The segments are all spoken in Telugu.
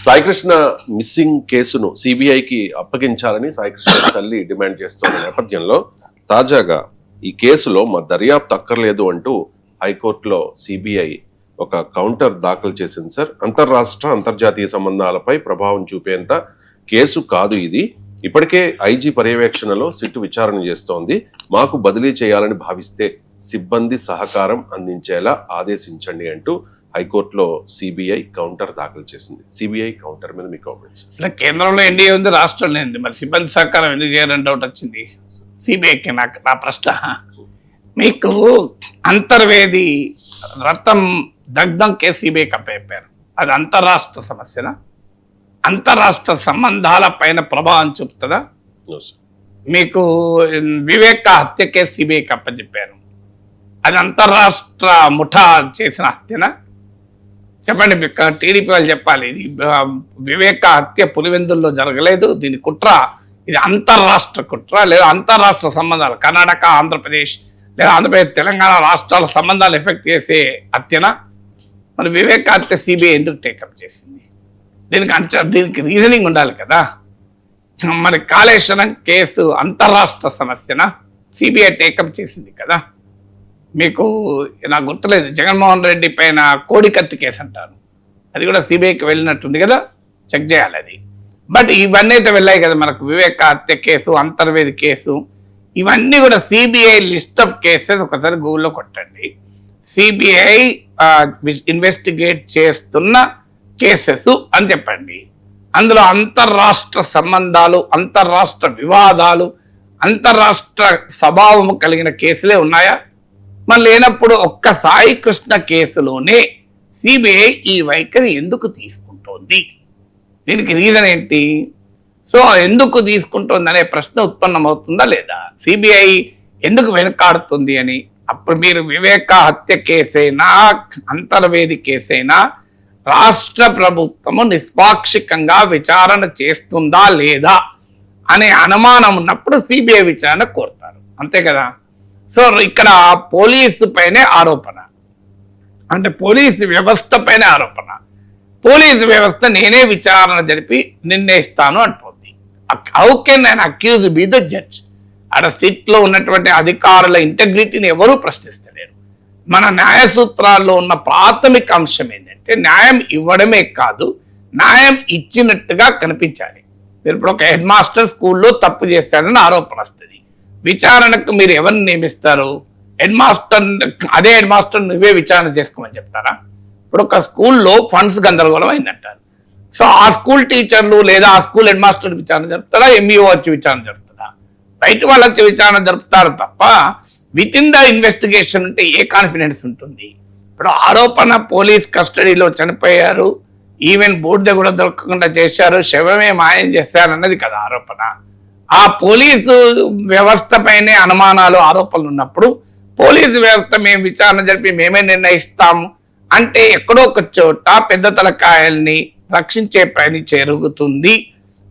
సాయికృష్ణ మిస్సింగ్ కేసును సిబిఐకి అప్పగించాలని సాయికృష్ణ తల్లి డిమాండ్ చేస్తున్న నేపథ్యంలో తాజాగా ఈ కేసులో మా దర్యాప్తు అక్కర్లేదు అంటూ హైకోర్టులో సిబిఐ ఒక కౌంటర్ దాఖలు చేసింది సార్. అంతర్జాతీయ సంబంధాలపై ప్రభావం చూపేంత కేసు కాదు ఇది. ఇప్పటికే ఐజీ పర్యవేక్షణలో సిట్టు విచారణ చేస్తోంది. మాకు బదిలీ చేయాలని భావిస్తే సిబ్బంది సహకారం అందించేలా ఆదేశించండి అంటూ హైకోర్టులో సిబిఐ కౌంటర్ దాఖలు చేసింది. సిబిఐ కౌంటర్ మీద మీ కామెంట్స్? కేంద్రంలో ఎన్డీఏ ఉంది, రాష్ట్రంలో ఉంది, మరి సిబ్బంది సహకారం ఎందుకు చేయాలని డౌట్ వచ్చింది సిబిఐకి. నా ప్రశ్న, మీకు అంతర్వేది రక్తం దగ్ధం కేసు సిబిఐకి అప్పచెప్పారు, అది అంతర్రాష్ట్ర సమస్యనా? అంతర్రాష్ట్ర సంబంధాల పైన ప్రభావం చూపుతుందా? మీకు వివేక హత్య కేసు సిబిఐకి అప్పచెప్పారు, అది అంతర్రాష్ట్ర ముఠా చేసిన హత్యనా? చెప్పండి, టీడీపీ వాళ్ళు చెప్పాలి. ఇది వివేక హత్య పులివెందుల్లో జరగలేదు, దీని కుట్ర ఇది అంతర్రాష్ట్ర కుట్ర, లేదా అంతర్రాష్ట్ర సంబంధాలు కర్ణాటక, ఆంధ్రప్రదేశ్ లేదా ఆంధ్రప్రదేశ్ తెలంగాణ రాష్ట్రాల సంబంధాలు ఎఫెక్ట్ చేసే హత్యనా? మరి వివేక హత్య సిబిఐ ఎందుకు టేకప్ చేసింది? దీనికి రీజనింగ్ ఉండాలి కదా. మరి కాళేశ్వరం కేసు అంతర్రాష్ట్ర సమస్యనా? సిబిఐ టేకప్ చేసింది కదా. మీకు నాకు గుర్తులేదు, జగన్మోహన్ రెడ్డి పైన కోడికత్తి కేసు అంటారు, అది కూడా సిబిఐకి వెళ్ళినట్టుంది కదా, చెక్ చేయాలి అది. బట్ ఇవన్నీ అయితే వెళ్ళాయి కదా మనకు, వివేక హత్య కేసు, అంతర్వేది కేసు, ఇవన్నీ కూడా సిబిఐ లిస్ట్ ఆఫ్ కేసెస్ ఒకసారి గూగుల్లో కొట్టండి. సిబిఐ ఇన్వెస్టిగేట్ చేస్తున్న కేసెస్ అని చెప్పండి. అందులో అంతర్రాష్ట్ర సంబంధాలు, అంతర్రాష్ట్ర వివాదాలు, అంతర్రాష్ట్ర స్వభావం కలిగిన కేసులే ఉన్నాయా? మరి లేనప్పుడు ఒక్క సాయి కృష్ణ కేసులోనే సిబిఐ ఈ వైఖరి ఎందుకు తీసుకుంటోంది? దీనికి రీజన్ ఏంటి? సో ఎందుకు తీసుకుంటోంది అనే ప్రశ్న ఉత్పన్నమవుతుందా లేదా? సిబిఐ ఎందుకు వెనకాడుతుంది అని. అప్పుడు మీరు వివేక హత్య కేసైనా అంతర్వేది కేసైనా రాష్ట్ర ప్రభుత్వము నిష్పాక్షికంగా విచారణ చేస్తుందా లేదా అనే అనుమానం ఉన్నప్పుడు సిబిఐ విచారణ కోరుతారు, అంతే కదా. సో ఇక్కడ పోలీసు పైనే ఆరోపణ, అంటే పోలీసు వ్యవస్థ పైన ఆరోపణ. పోలీసు వ్యవస్థ నేనే విచారణ జరిపి నిర్ణయిస్తాను అంటుంది. How can an accused be the judge? అక్కడ సిట్లో ఉన్నటువంటి అధికారుల ఇంటెగ్రిటీని ఎవరూ ప్రశ్నిస్తలేరు. మన న్యాయ సూత్రాల్లో ఉన్న ప్రాథమిక అంశం ఏంటంటే న్యాయం ఇవ్వడమే కాదు, న్యాయం ఇచ్చినట్టుగా కనిపించాలి. మీరు ఇప్పుడు ఒక హెడ్ మాస్టర్ స్కూల్లో తప్పు చేశాడని ఆరోపణ వస్తుంది, విచారణకు మీరు ఎవరిని నియమిస్తారు? Head master. అదే హెడ్ మాస్టర్ నువ్వే విచారణ చేసుకోమని చెప్తారా? ఇప్పుడు ఒక స్కూల్లో ఫండ్స్ గందరగోళం అయిందంటారు, సో ఆ స్కూల్ టీచర్లు లేదా ఆ స్కూల్ హెడ్ మాస్టర్ విచారణ జరుపుతారా? ఎంఈఓ వచ్చి విచారణ జరుపుతారా? బయట వాళ్ళు వచ్చి విచారణ జరుపుతారు తప్ప విత్ ఇన్ ద ఇన్వెస్టిగేషన్ ఉంటే ఏ కాన్ఫిడెన్స్ ఉంటుంది? ఇప్పుడు ఆరోపణ పోలీస్ కస్టడీలో చనిపోయారు, ఈవెన్ బూడిద కూడా దొరకకుండా చేశారు, శవమే మాయం చేశారు అన్నది కదా ఆరోపణ. ఆ పోలీసు వ్యవస్థ పైనే అనుమానాలు, ఆరోపణలు ఉన్నప్పుడు పోలీసు వ్యవస్థ మేము విచారణ జరిపి మేమే నిర్ణయిస్తాము అంటే ఎక్కడో ఒక చోట పెద్ద తలకాయల్ని రక్షించే పని జరుగుతుంది,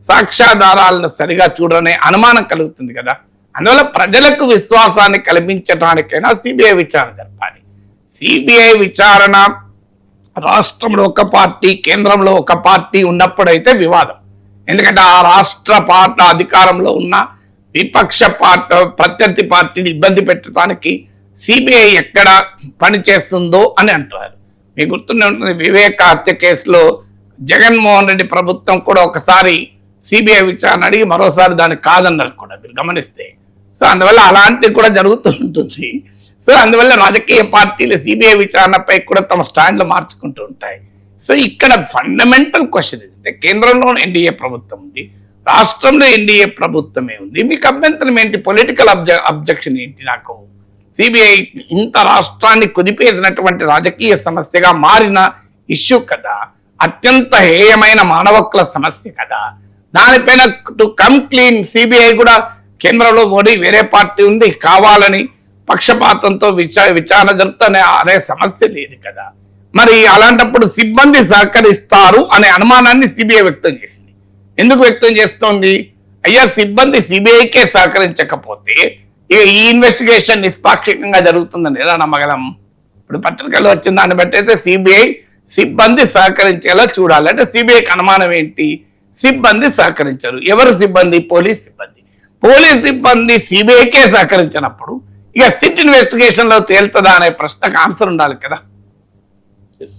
సాక్ష్యాధారాలను సరిగా చూడనే అనుమానం కలుగుతుంది కదా. అందువల్ల ప్రజలకు విశ్వాసాన్ని కల్పించడానికైనా సిబిఐ విచారణ జరపాలి. సిబిఐ విచారణ రాష్ట్రంలో ఒక పార్టీ, కేంద్రంలో ఒక పార్టీ ఉన్నప్పుడైతే వివాదం. ఎందుకంటే ఆ రాష్ట్ర పార్టీ అధికారంలో ఉన్న విపక్ష ప్రత్యర్థి పార్టీని ఇబ్బంది పెట్టడానికి సిబిఐ ఎక్కడ పనిచేస్తుందో అని అంటారు. మీకు గుర్తుండే ఉంటుంది, వివేక హత్య కేసులో జగన్మోహన్ రెడ్డి ప్రభుత్వం కూడా ఒకసారి సిబిఐ విచారణ అడిగి మరోసారి దాన్ని కాదన్నారు కూడా, మీరు గమనిస్తే. సో అందువల్ల అలాంటివి కూడా జరుగుతూ ఉంటుంది. సో అందువల్ల రాజకీయ పార్టీలు సిబిఐ విచారణపై కూడా తమ స్టాండ్లు మార్చుకుంటూ ఉంటాయి. సో ఇక్కడ ఫండమెంటల్ క్వశ్చన్ ఏంటంటే కేంద్రంలో ఎన్డీఏ ప్రభుత్వం ఉంది, రాష్ట్రంలో ఎన్డీఏ ప్రభుత్వమే ఉంది, మీకు అభ్యంతరం ఏంటి? పొలిటికల్ అబ్జెక్షన్ ఏంటి? నాకు సిబిఐ ఇంత రాష్ట్రాన్ని కుదిపేసినటువంటి రాజకీయ సమస్యగా మారిన ఇష్యూ కదా, అత్యంత హేయమైన మానవ హక్కుల సమస్య కదా, దానిపైన టు కమ్ క్లీన్ సిబిఐ కూడా కేంద్రంలో మోడీ వేరే పార్టీ ఉంది కావాలని పక్షపాతంతో విచారణ జరుపుతానే అనే సమస్య లేదు కదా. మరి అలాంటప్పుడు సిబ్బంది సహకరిస్తారు అనే అనుమానాన్ని సిబిఐ వ్యక్తం చేసింది. ఎందుకు వ్యక్తం చేస్తోంది? అయ్యా సిబ్బంది సిబిఐకే సహకరించకపోతే ఇక ఈ ఇన్వెస్టిగేషన్ నిష్పాక్షికంగా జరుగుతుందని ఎలా నమ్మగలం? ఇప్పుడు పత్రికల్లో వచ్చిన దాన్ని బట్టి అయితే సిబిఐ సిబ్బంది సహకరించేలా చూడాలి. అంటే సిబిఐకి అనుమానం ఏంటి? సిబ్బంది సహకరించరు. ఎవరు సిబ్బంది? పోలీస్ సిబ్బంది. పోలీస్ సిబ్బంది సిబిఐకే సహకరించినప్పుడు ఇక సిట్ ఇన్వెస్టిగేషన్ లో తేలుతుందా అనే ప్రశ్నకు ఆన్సర్ ఉండాలి కదా. ఎస్